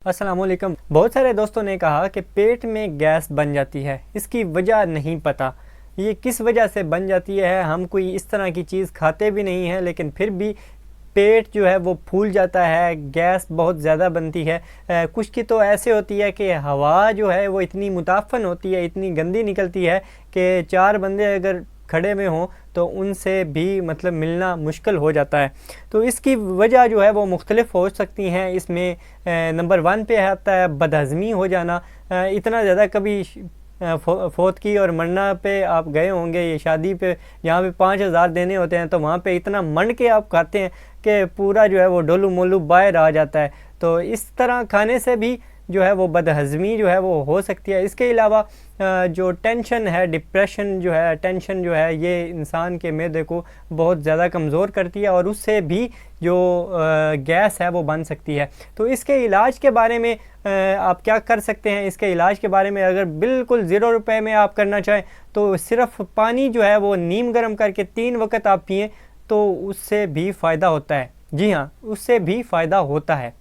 अस्सलाम वालेकुम। बहुत सारे दोस्तों ने कहा कि पेट में गैस बन जाती है, इसकी वजह नहीं पता ये किस वजह से बन जाती है। हम कोई इस तरह की चीज़ खाते भी नहीं हैं, लेकिन फिर भी पेट जो है वो फूल जाता है, गैस बहुत ज़्यादा बनती है। कुछ की तो ऐसे होती है कि हवा जो है वो इतनी मुताफ़न होती है, इतनी गंदी निकलती है कि चार बंदे अगर खड़े में हों तो उनसे भी मतलब मिलना मुश्किल हो जाता है। तो इसकी वजह जो है वो मुख्तलिफ हो सकती हैं। इसमें नंबर 1 पे आता है बदहज़मी हो जाना। इतना ज़्यादा कभी फौत की और मरना पे आप गए होंगे, ये शादी पे जहाँ पे 5,000 देने होते हैं, तो वहाँ पे इतना मन के आप खाते हैं कि पूरा जो है वो डोलू मोलू बाहर आ जाता है। तो इस तरह खाने से भी जो है वो बदहज़मी जो है वो हो सकती है। इसके अलावा जो टेंशन है, डिप्रेशन जो है, टेंशन जो है, ये इंसान के मैदे को बहुत ज़्यादा कमज़ोर करती है और उससे भी जो गैस है वो बन सकती है। तो इसके इलाज के बारे में आप क्या कर सकते हैं, इसके इलाज के बारे में अगर बिल्कुल ज़ीरो रुपए में आप करना चाहें तो सिर्फ़ पानी जो है वो नीम गर्म करके 3 वक्त आप पिएँ तो उससे भी फ़ायदा होता है। जी हाँ, उससे भी फ़ायदा होता है।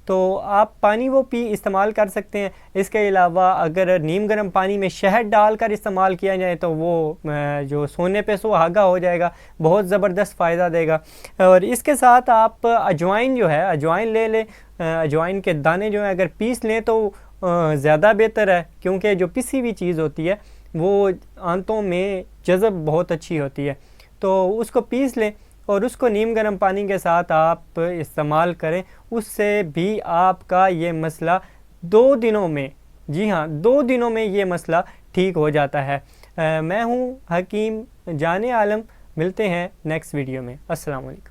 तो आप पानी वो इस्तेमाल कर सकते हैं। इसके अलावा अगर नीम गर्म पानी में शहद डालकर इस्तेमाल किया जाए तो वो जो सोने पे सुहागा हो जाएगा, बहुत ज़बरदस्त फ़ायदा देगा। और इसके साथ आप अजवाइन जो है, अजवाइन ले लें। अजवाइन के दाने जो हैं अगर पीस लें तो ज़्यादा बेहतर है, क्योंकि जो पिसी हुई चीज़ होती है वो आंतों में जज़ब बहुत अच्छी होती है। तो उसको पीस लें और उसको नीम गर्म पानी के साथ आप इस्तेमाल करें, उससे भी आपका ये मसला 2 दिनों में, जी हाँ, 2 दिनों में ये मसला ठीक हो जाता है। मैं हूँ हकीम जाने आलम। मिलते हैं नेक्स्ट वीडियो में। अस्सलाम वालेकुम।